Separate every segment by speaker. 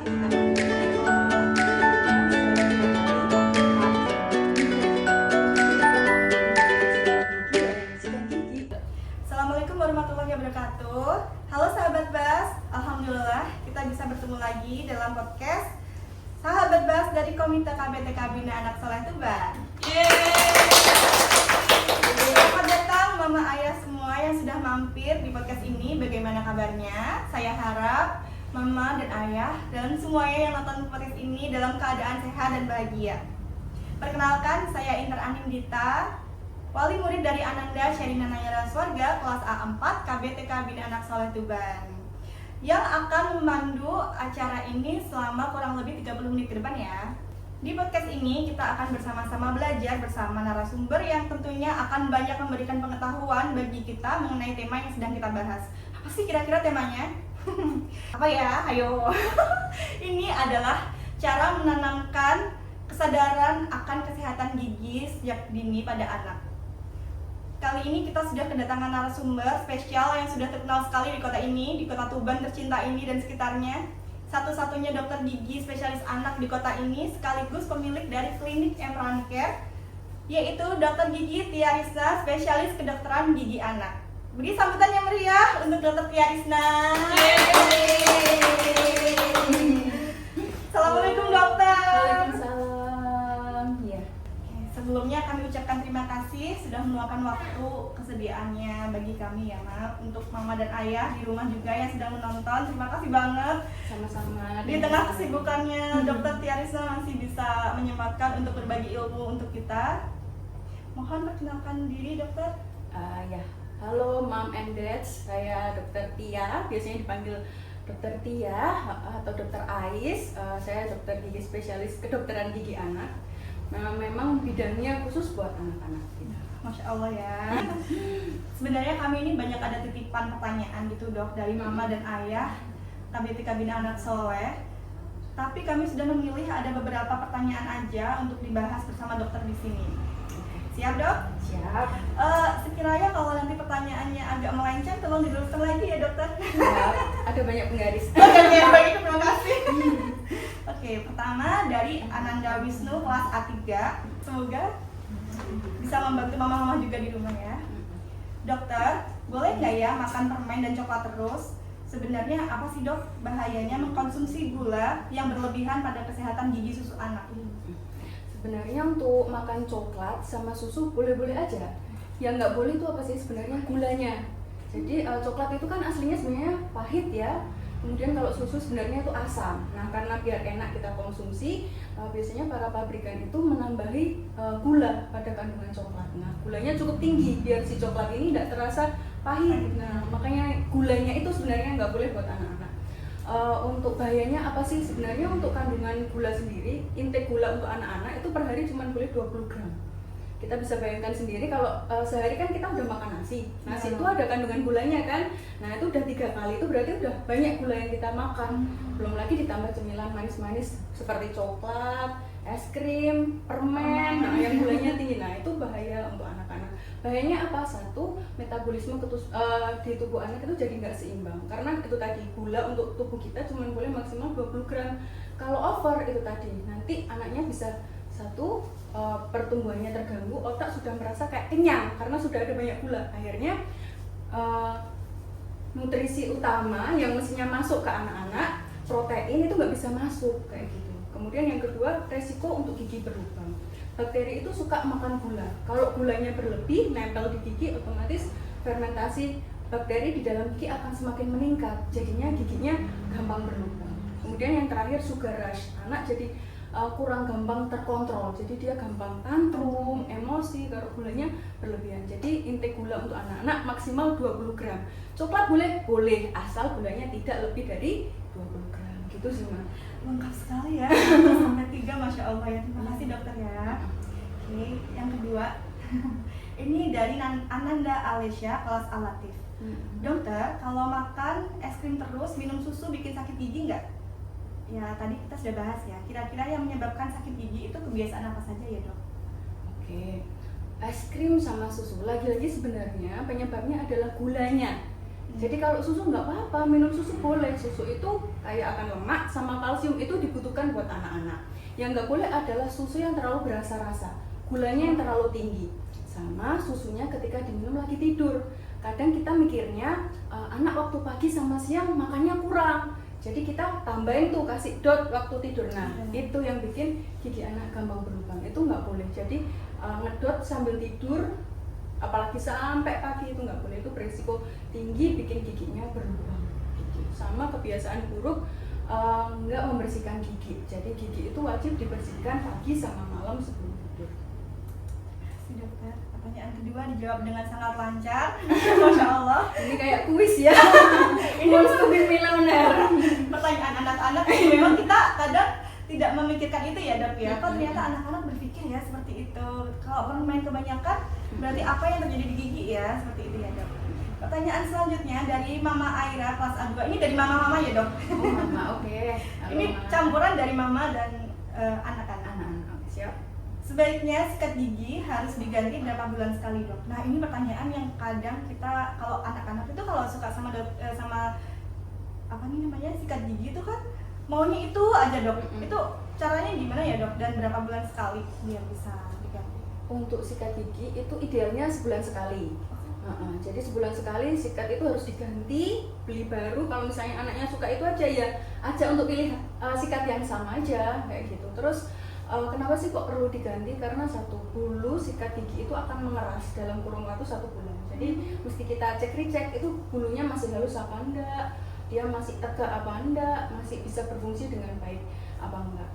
Speaker 1: Assalamualaikum warahmatullahi wabarakatuh. Halo sahabat Bas, alhamdulillah kita bisa bertemu lagi dalam podcast Sahabat Bas dari Komite KBTK Bina Anak Soleh Tuban. Selamat datang Mama Ayah semua yang sudah mampir di podcast ini. Bagaimana kabarnya? Saya harap Mama dan Ayah dan semuanya yang nonton podcast ini dalam keadaan sehat dan bahagia. Perkenalkan, saya Inter Anindita, wali murid dari Ananda Sherina Nayara Swarga kelas A4 KBTK Bina Anak Soleh Tuban, yang akan memandu acara ini selama kurang lebih 30 menit ke depan ya. Di podcast ini kita akan bersama-sama belajar bersama narasumber yang tentunya akan banyak memberikan pengetahuan bagi kita mengenai tema yang sedang kita bahas. Apa sih kira-kira temanya? Apa ya? Ayo. Ini adalah cara menanamkan kesadaran akan kesehatan gigi sejak dini pada anak. Kali ini kita sudah kedatangan narasumber spesial yang sudah terkenal sekali di kota ini, di kota Tuban tercinta ini dan sekitarnya. Satu-satunya dokter gigi spesialis anak di kota ini, sekaligus pemilik dari klinik Emran Care, yaitu Dokter Gigi Tia Risna, spesialis kedokteran gigi anak. Beri sambutan yang meriah untuk Dokter Tia Risna. Assalamualaikum dokter.
Speaker 2: Waalaikumsalam. Ya.
Speaker 1: Sebelumnya kami ucapkan terima kasih sudah meluangkan waktu kesediaannya bagi kami ya Mak. Untuk Mama dan Ayah di rumah juga yang sedang menonton, terima kasih banget.
Speaker 2: Sama-sama.
Speaker 1: Di tengah kesibukannya Dokter Tia Risna masih bisa menyempatkan untuk berbagi ilmu untuk kita. Mohon perkenalkan diri dokter.
Speaker 2: Ya. Halo Mom and Dad, saya Dokter Tia, biasanya dipanggil Dokter Tia atau Dokter Ais. Saya dokter gigi spesialis kedokteran gigi anak. Memang bidangnya khusus buat anak-anak gitu.
Speaker 1: Masya Allah ya. Sebenarnya kami ini banyak ada titipan pertanyaan gitu dok dari Mama dan Ayah KBTK Bina Anak Soleh. Tapi kami sudah memilih ada beberapa pertanyaan aja untuk dibahas bersama dokter di sini. Siap dok?
Speaker 2: Siap.
Speaker 1: Sekiranya kalau nanti pertanyaannya agak melenceng, tolong diluruskan lagi ya dokter.
Speaker 2: Siap. Ada banyak penggaris.
Speaker 1: Oke, baik, terima kasih. Oke, pertama dari Ananda Wisnu kelas A3. Semoga bisa membantu mama-mama juga di rumah ya. Dokter, boleh nggak ya makan permen dan coklat terus? Sebenarnya apa sih dok bahayanya mengkonsumsi gula yang berlebihan pada kesehatan gigi susu anak?
Speaker 2: Sebenarnya untuk makan coklat sama susu boleh-boleh aja. Yang nggak boleh itu apa sih sebenarnya gulanya. Jadi coklat itu kan aslinya sebenarnya pahit ya. Kemudian kalau susu sebenarnya itu asam. Nah karena biar enak kita konsumsi, biasanya para pabrikan itu menambahi gula pada kandungan coklat. Nah gulanya cukup tinggi biar si coklat ini tidak terasa pahit. Nah makanya gulanya itu sebenarnya nggak boleh buat anak-anak. Untuk bahayanya apa sih sebenarnya untuk kandungan gula sendiri, intake gula untuk anak-anak itu per hari cuma boleh 20 gram. Kita bisa bayangkan sendiri kalau sehari kan kita udah makan nasi itu ada kandungan gulanya kan. Nah itu udah 3 kali, itu berarti udah banyak gula yang kita makan. Belum lagi ditambah cemilan manis-manis seperti coklat, es krim, permen, nah yang gulanya tinggi. Nah itu bahaya untuk anak-anak. Bahayanya apa? Satu, metabolisme di tubuh anak itu jadi nggak seimbang. Karena itu tadi, gula untuk tubuh kita cuma boleh maksimal 20 gram. Kalau over itu tadi, nanti anaknya bisa satu, pertumbuhannya terganggu, otak sudah merasa kayak kenyang karena sudah ada banyak gula. Akhirnya nutrisi utama yang mestinya masuk ke anak-anak, protein itu nggak bisa masuk kayak gitu. Kemudian yang kedua, resiko untuk gigi berlubang. Bakteri itu suka makan gula. Kalau gulanya berlebih, nempel di gigi, otomatis fermentasi bakteri di dalam gigi akan semakin meningkat. Jadinya giginya gampang berlubang. Kemudian yang terakhir, sugar rush. Anak jadi kurang gampang terkontrol. Jadi dia gampang tantrum, emosi kalau gulanya berlebihan. Jadi intake gula untuk anak-anak maksimal 20 gram. Coklat boleh? Boleh, asal gulanya tidak lebih dari 20 gram. Gitu sih, Ma.
Speaker 1: Lengkap sekali ya, 1-3, Masya Allah ya. Terima kasih dokter ya. Oke, yang kedua ini dari Ananda Alesya kelas A Latif. Dokter, kalau makan es krim terus, minum susu bikin sakit gigi nggak? Ya tadi kita sudah bahas ya, kira-kira yang menyebabkan sakit gigi itu kebiasaan apa saja ya dok?
Speaker 2: Oke, es krim sama susu, lagi-lagi sebenarnya penyebabnya adalah gulanya. Jadi kalau susu nggak apa-apa, minum susu boleh. Susu itu kayak akan lemak sama kalsium itu dibutuhkan buat anak-anak. Yang nggak boleh adalah susu yang terlalu berasa-rasa, gulanya yang terlalu tinggi, sama susunya ketika diminum lagi tidur. Kadang kita mikirnya anak waktu pagi sama siang makannya kurang, jadi kita tambahin tuh, kasih dot waktu tidur. Nah itu yang bikin gigi anak gampang berlubang. Itu nggak boleh. Jadi ngedot sambil tidur, apalagi sampai pagi, itu nggak boleh. Itu berisiko tinggi bikin giginya berlubang. Sama kebiasaan buruk nggak membersihkan gigi. Jadi gigi itu wajib dibersihkan pagi sama malam sebelum tidur.
Speaker 1: Dokter, pertanyaan kedua dijawab dengan sangat lancar. Masya Allah.
Speaker 2: Ini kayak kuis ya. Wants to be millionaire.
Speaker 1: Pertanyaan anak-anak memang kita kadang tidak memikirkan itu ya dok ya. Kok ternyata anak-anak berpikir ya seperti itu. Kalau bermain kebanyakan berarti apa yang terjadi di gigi ya, seperti itu ya dok. Pertanyaan selanjutnya dari Mama Aira kelas A2. Ini dari mama-mama ya dok.
Speaker 2: Oh mama, oke.
Speaker 1: Ini campuran dari mama dan anak-anak.
Speaker 2: Oke, siap.
Speaker 1: Sebaiknya sikat gigi harus diganti berapa bulan sekali dok? Nah ini pertanyaan yang kadang kita, kalau anak-anak itu kalau suka sama sama apa nih namanya sikat gigi itu kan maunya itu aja dok. Itu caranya gimana ya dok? Dan berapa bulan sekali biar bisa diganti?
Speaker 2: Untuk sikat gigi itu idealnya sebulan sekali. Jadi sebulan sekali sikat itu harus diganti, beli baru. Kalau misalnya anaknya suka itu aja ya, aja untuk pilih sikat yang sama aja kayak gitu. Terus kenapa sih kok perlu diganti? Karena satu, bulu sikat gigi itu akan mengeras dalam kurun waktu 1 bulan. Jadi mesti kita cek itu bulunya masih halus apa enggak, dia masih tegak apa enggak, masih bisa berfungsi dengan baik apa enggak.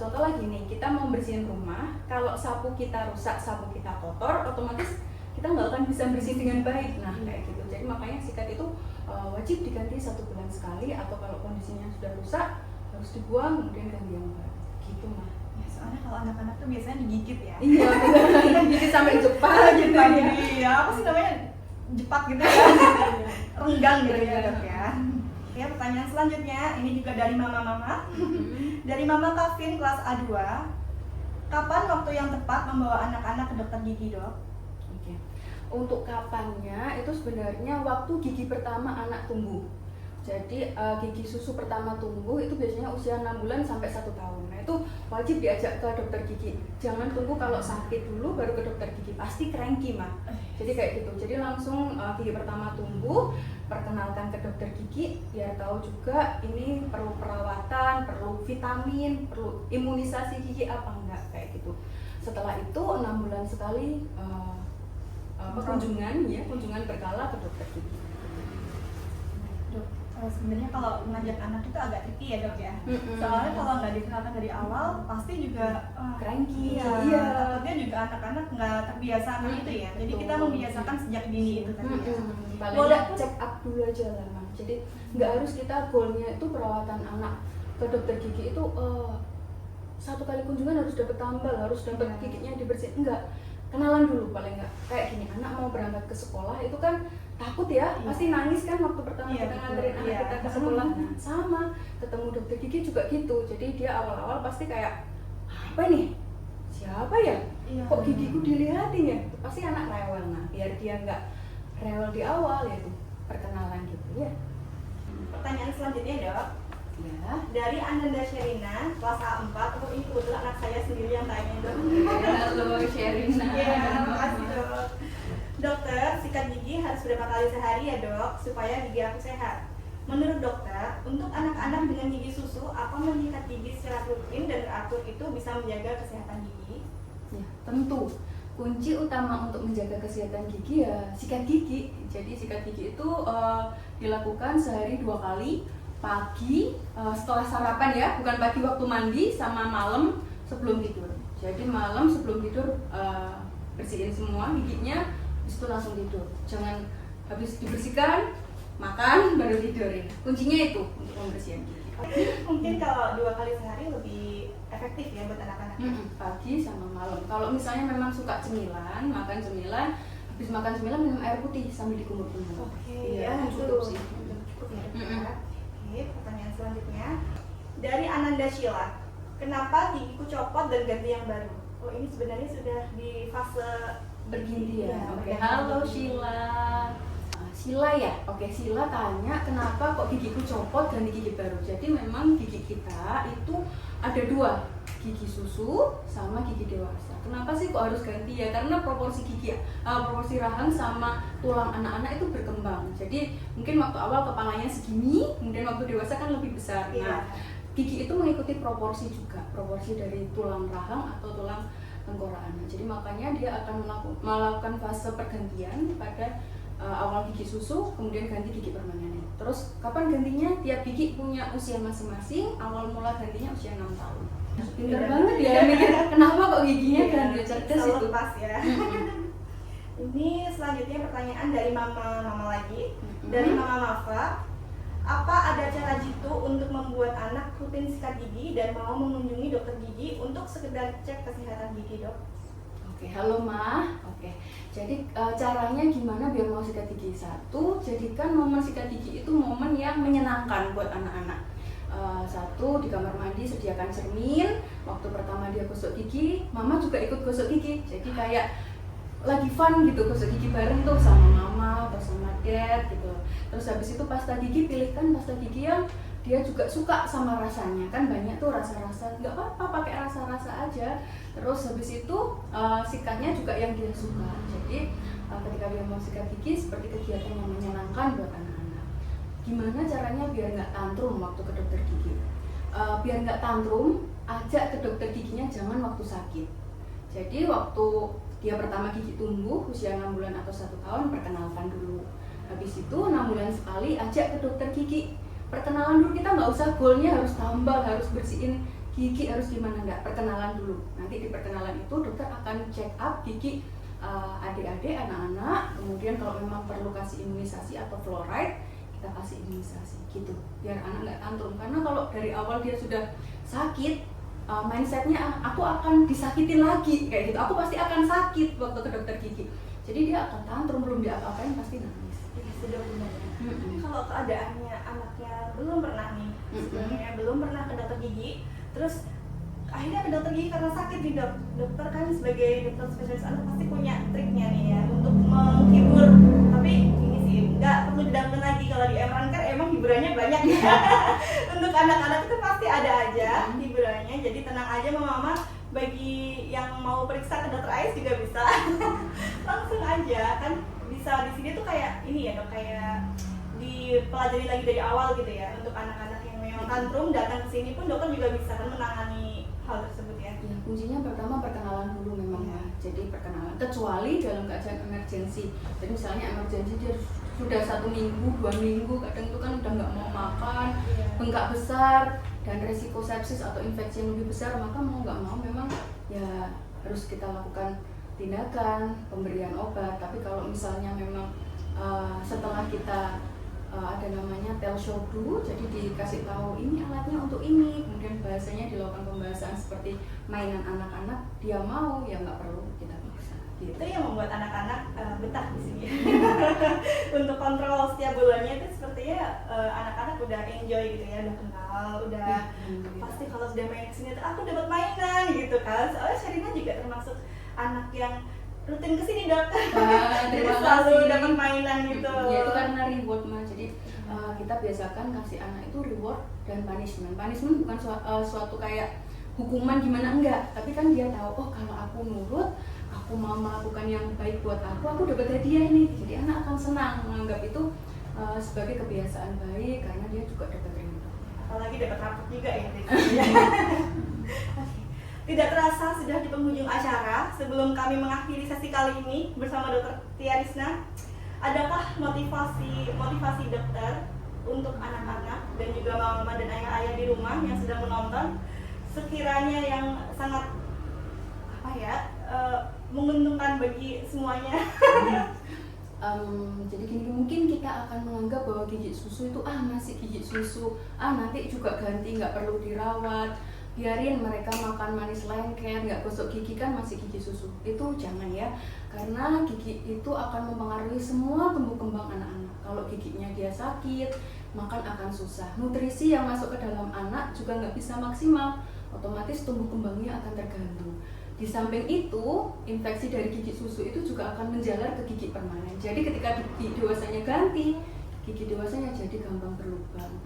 Speaker 2: Contoh lagi nih, kita mau bersihin rumah, kalau sapu kita rusak, sapu kita kotor, otomatis kita nggak akan bisa bersihin dengan baik. Nah kayak gitu. Jadi makanya sikat itu wajib diganti 1 bulan sekali, atau kalau kondisinya sudah rusak harus dibuang kemudian ganti yang baru. Gitu mah.
Speaker 1: Ya, soalnya kalau anak-anak tuh biasanya digigit ya.
Speaker 2: Iya, benar. Gigit sampai jepang gitu ya.
Speaker 1: Iya, apa sih namanya? Jepak gitu ya. Renggang gitu ya dok ya. Ya, pertanyaan selanjutnya ini juga dari mama-mama. Dari Mama Kavin kelas A2. Kapan waktu yang tepat membawa anak-anak ke dokter gigi dok?
Speaker 2: Oke. Untuk kapannya itu sebenarnya waktu gigi pertama anak tumbuh. Jadi gigi susu pertama tumbuh itu biasanya usia 6 bulan sampai 1 tahun. Nah itu wajib diajak ke dokter gigi. Jangan tunggu kalau sakit dulu baru ke dokter gigi. Pasti cranky mah. Jadi kayak gitu. Jadi langsung gigi pertama tumbuh, perkenalkan ke dokter gigi biar tahu juga ini perlu perawatan, perlu vitamin, perlu imunisasi gigi apa enggak kayak gitu. Setelah itu 6 bulan sekali kunjungan berkala ke dokter gigi.
Speaker 1: Dok, sebenarnya kalau mengajak anak itu agak tricky ya dok ya. Soalnya kalau nggak dikenalkan dari awal pasti juga
Speaker 2: cranky.
Speaker 1: Iya. Takutnya juga anak-anak nggak terbiasa akan itu ya. Jadi kita membiasakan sejak dini itu tadi ya.
Speaker 2: Walaupun check up dulu aja lah Mang. Jadi nggak harus kita goalnya itu perawatan anak ke dokter gigi itu 1 kali kunjungan harus dapat tambal, harus dapat giginya dibersihin. Enggak, kenalan dulu paling enggak. Kayak gini, anak mau berangkat ke sekolah itu kan takut ya, pasti nangis kan waktu pertama kita nganterin anak kita ke sekolah. Nah, sama, ketemu dokter gigi juga gitu. Jadi dia awal-awal pasti kayak apa nih? Siapa ya? Kok gigiku dilihatin ya? Pasti anak rewel. Nah, biar dia nggak rewel di awal yaitu perkenalan gitu ya.
Speaker 1: Pertanyaan selanjutnya dok.
Speaker 2: Ya.
Speaker 1: Dari Ananda Sherina kelas A4. Oh ini kebetulan anak saya sendiri yang tanya dok.
Speaker 2: Halo Sherina.
Speaker 1: Iya, makasih dok. Dokter, sikat gigi harus berapa kali sehari ya dok, supaya gigi aku sehat? Menurut dokter, untuk anak-anak dengan gigi susu, apa menyikat gigi secara rutin dan teratur itu bisa menjaga kesehatan gigi?
Speaker 2: Ya, tentu. Kunci utama untuk menjaga kesehatan gigi ya sikat gigi. Jadi sikat gigi itu dilakukan sehari 2 kali, pagi setelah sarapan ya, bukan pagi waktu mandi, sama malam sebelum tidur. Jadi malam sebelum tidur bersihin semua giginya, habis itu langsung tidur. Jangan habis dibersihkan, makan, baru tidurin. Kuncinya itu untuk membersihkan gigi.
Speaker 1: Mungkin kalau 2 kali sehari lebih efektif ya buat anak-anak.
Speaker 2: Pagi sama malam. Kalau misalnya memang suka cemilan, makan cemilan, habis makan cemilan minum air putih sambil dikumur-kumur.
Speaker 1: Oke,
Speaker 2: ya, cukup sih.
Speaker 1: Cukup ya dokter. Oke, pertanyaan selanjutnya dari Ananda Sheila. Kenapa gigiku copot dan ganti yang baru? Oh ini sebenarnya sudah di fase
Speaker 2: Berginti ya.
Speaker 1: Iya,
Speaker 2: Oke.
Speaker 1: berganti
Speaker 2: Halo
Speaker 1: gigi.
Speaker 2: Sheila. Sila ya, oke, Sila tanya kenapa kok gigiku copot ganti gigi baru. Jadi memang gigi kita itu ada dua, gigi susu sama gigi dewasa. Kenapa sih kok harus ganti ya? Karena proporsi proporsi rahang sama tulang anak-anak itu berkembang. Jadi mungkin waktu awal kepalanya segini, kemudian waktu dewasa kan lebih besar. Nah, gigi itu mengikuti proporsi juga, proporsi dari tulang rahang atau tulang tengkorak anak. Jadi makanya dia akan melakukan fase pergantian pada awal gigi susu, kemudian ganti gigi permanen. Terus kapan gantinya? Tiap gigi punya usia masing-masing. Awal mula gantinya usia 6 tahun. Pintar banget ya mikir kenapa kok giginya ganti, cerdas itu.
Speaker 1: Pas ya. Ini selanjutnya pertanyaan dari mama lagi, dari Mama Mafa. Apa ada cara jitu untuk membuat anak rutin sikat gigi dan mau mengunjungi dokter gigi untuk sekedar cek kesehatan gigi, Dok?
Speaker 2: Oke, halo Ma. Oke, jadi caranya gimana biar mau sikat gigi? Satu, jadikan momen sikat gigi itu momen yang menyenangkan buat anak-anak. Satu, di kamar mandi sediakan cermin. Waktu pertama dia gosok gigi, Mama juga ikut gosok gigi. Jadi kayak lagi fun gitu, gosok gigi bareng tuh sama Mama atau sama Dad gitu. Terus habis itu pasta gigi, pilihkan pasta gigi yang dia juga suka sama rasanya. Kan banyak tuh rasa-rasa, nggak apa-apa pakai rasa-rasa aja. Terus habis itu sikatnya juga yang dia suka. Jadi ketika dia mau sikat gigi seperti kegiatan yang menyenangkan buat anak-anak. Gimana caranya biar nggak tantrum waktu ke dokter gigi? Biar nggak tantrum, ajak ke dokter giginya jangan waktu sakit. Jadi waktu dia pertama gigi tumbuh usia 6 bulan atau 1 tahun, perkenalkan dulu. Habis itu 6 bulan sekali ajak ke dokter gigi. Perkenalan dulu, kita nggak usah goalnya harus tambal, harus bersihin gigi, harus gimana, enggak, perkenalan dulu. Nanti di perkenalan itu dokter akan check up gigi adik-adik, anak-anak. Kemudian kalau memang perlu kasih imunisasi atau fluoride, kita kasih imunisasi gitu, biar anak nggak tantrum. Karena kalau dari awal dia sudah sakit, mindsetnya aku akan disakitin lagi kayak gitu, aku pasti akan sakit waktu ke dokter gigi. Jadi dia akan tantrum, belum diapa-apain pasti nangis.
Speaker 1: Sudah benar. Kalau keadaannya anaknya belum pernah nih, sebenarnya belum pernah ke dokter gigi, terus akhirnya ke dokter gigi karena sakit nih, Dok. Dokter kan sebagai dokter spesialis anak pasti punya triknya nih ya untuk menghibur. Tapi ini sih nggak perlu didangkan lagi, kalau di Emran kan emang hiburannya banyak ya. Untuk anak-anak itu pasti ada aja hiburannya. Jadi tenang aja Mama. Bagi yang mau periksa ke dokter Ais juga bisa. Langsung aja kan. Bisa di sini tuh kayak ini ya, Dok, kayak dipelajari lagi dari awal gitu ya. Untuk anak-anak yang memang tantrum datang ke sini pun dokter juga bisa kan menangani hal tersebut ya.
Speaker 2: Ya, kuncinya pertama perkenalan dulu memang ya. Jadi perkenalan, kecuali dalam keadaan emergensi. Jadi misalnya emergensi dia sudah 1 minggu, 2 minggu, kadang itu kan udah nggak mau makan, bengkak besar dan resiko sepsis atau infeksi yang lebih besar, maka mau nggak mau memang ya harus kita lakukan tindakan pemberian obat. Tapi kalau misalnya memang setelah kita ada namanya tell show dulu, jadi dikasih tahu ini alatnya untuk ini, kemudian bahasanya dilakukan pembahasan seperti mainan anak-anak, dia mau ya nggak perlu kita paksa.
Speaker 1: Itu yang membuat anak-anak betah di sini. Untuk kontrol setiap bulannya itu sepertinya anak-anak udah enjoy gitu ya, udah kenal, udah pasti kalau sudah main kesini tuh aku dapat mainan gitu kan. Soalnya Sherina juga termasuk anak yang rutin kesini, Dok. Jadi selalu dapat mainan gitu.
Speaker 2: Ya itu karena reward mah. Jadi kita biasakan kasih anak itu reward dan punishment. Punishment bukan suatu kayak hukuman gimana, enggak, tapi kan dia tahu, oh kalau aku nurut, aku mau melakukan yang baik buat aku dapat hadiah nih. Jadi anak akan senang menganggap itu sebagai kebiasaan baik karena dia juga dapat reward.
Speaker 1: Apalagi dapat rapot juga ya. Tidak terasa sudah di penghujung acara. Sebelum kami mengakhiri sesi kali ini bersama Dr. Tia Risna, adakah motivasi dokter untuk anak-anak dan juga mama dan ayah-ayah di rumah yang sedang menonton, sekiranya yang sangat menguntungkan bagi semuanya?
Speaker 2: Jadi gini, mungkin kita akan menganggap bahwa gigi susu itu masih gigi susu, nanti juga ganti, nggak perlu dirawat, biarin mereka makan manis lengket, nggak gosok gigi kan masih gigi susu. Itu jangan ya, karena gigi itu akan mempengaruhi semua tumbuh kembang anak-anak. Kalau giginya dia sakit, makan akan susah, nutrisi yang masuk ke dalam anak juga nggak bisa maksimal, otomatis tumbuh kembangnya akan terganggu. Di samping itu, infeksi dari gigi susu itu juga akan menjalar ke gigi permanen. Jadi ketika gigi dewasanya ganti, gigi dewasanya jadi gampang berlubang.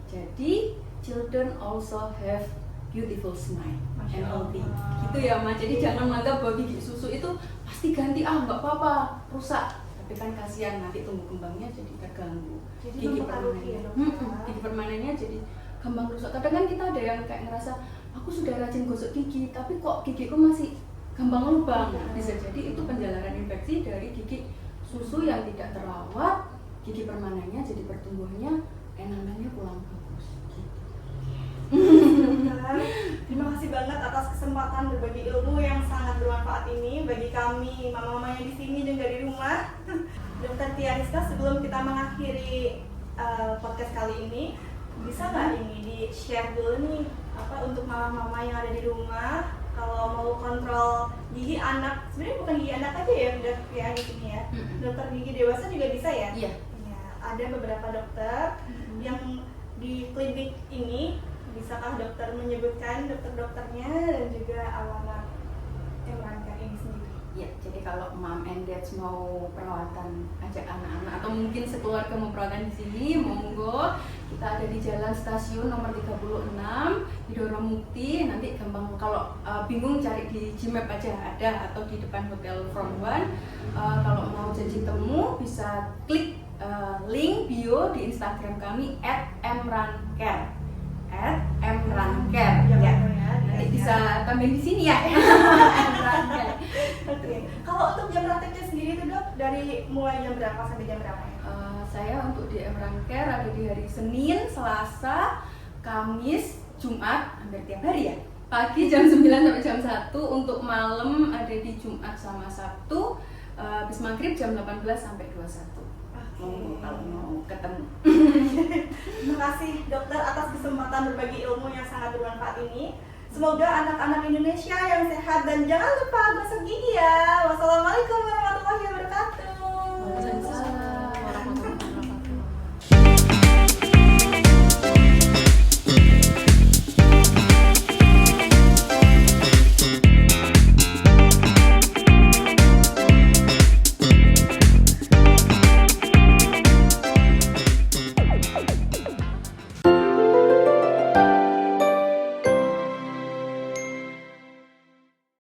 Speaker 2: Jadi children also have beautiful smile and healthy. Gitu ya Ma. Jadi jangan menganggap bahwa gigi susu itu pasti ganti, nggak apa-apa, rusak. Tapi kan kasihan nanti tumbuh kembangnya jadi terganggu.
Speaker 1: Jadi
Speaker 2: Gigi
Speaker 1: mempengaruhi ya,
Speaker 2: permanennya,
Speaker 1: Dok?
Speaker 2: gigi permanennya jadi gampang rusak. Kadang kan kita ada yang kayak ngerasa aku sudah rajin gosok gigi, tapi kok gigiku masih gampang lubang. Bisa jadi itu penjalaran infeksi dari gigi susu yang tidak terawat, gigi permanennya jadi pertumbuhannya enamelnya kurang bagus.
Speaker 1: Dokter, terima kasih banget atas kesempatan berbagi ilmu yang sangat bermanfaat ini bagi kami mama-mama yang di sini dan di rumah. Dokter Tia Rizka, sebelum kita mengakhiri podcast kali ini, bisa nggak ini di-share dulu nih untuk mama-mama yang ada di rumah kalau mau kontrol gigi anak, sebenarnya bukan gigi anak aja ya Dok ya di sini ya, dokter gigi dewasa juga bisa ya?
Speaker 2: Iya.
Speaker 1: Ya, ada beberapa dokter yang di klinik ini. Bisakah dokter menyebutkan dokter-dokternya dan juga alamat Emranker ini sendiri?
Speaker 2: Ya, jadi kalau mom and dad mau perawatan ajak anak-anak atau mungkin sekeluarga mau perawatan di sini, monggo. Kita ada di Jalan Stasiun nomor 36 di Doromukti. Nanti gampang kalau bingung cari di Gmap aja ada, atau di depan Hotel From One. Kalau mau janji temu bisa klik link bio di Instagram kami @emranker. @emranker ya. Nanti bisa tambahin di sini ya. Emranker.
Speaker 1: Oke. Kalau untuk jam prakteknya sendiri tuh Dok, dari mulai jam berapa sampai jam berapa ya?
Speaker 2: Saya untuk di Emranker ada di hari Senin, Selasa, Kamis, Jumat, hampir tiap hari ya. Pagi jam 9 sampai jam 1, untuk malam ada di Jumat sama Sabtu, habis maghrib jam 18 sampai 21. Monggo kalau mau ketemu.
Speaker 1: Terima kasih dokter atas kesempatan berbagi ilmu yang sangat bermanfaat ini. Semoga anak-anak Indonesia yang sehat dan jangan lupa gosok gigi ya. Wassalamualaikum warahmatullahi wabarakatuh.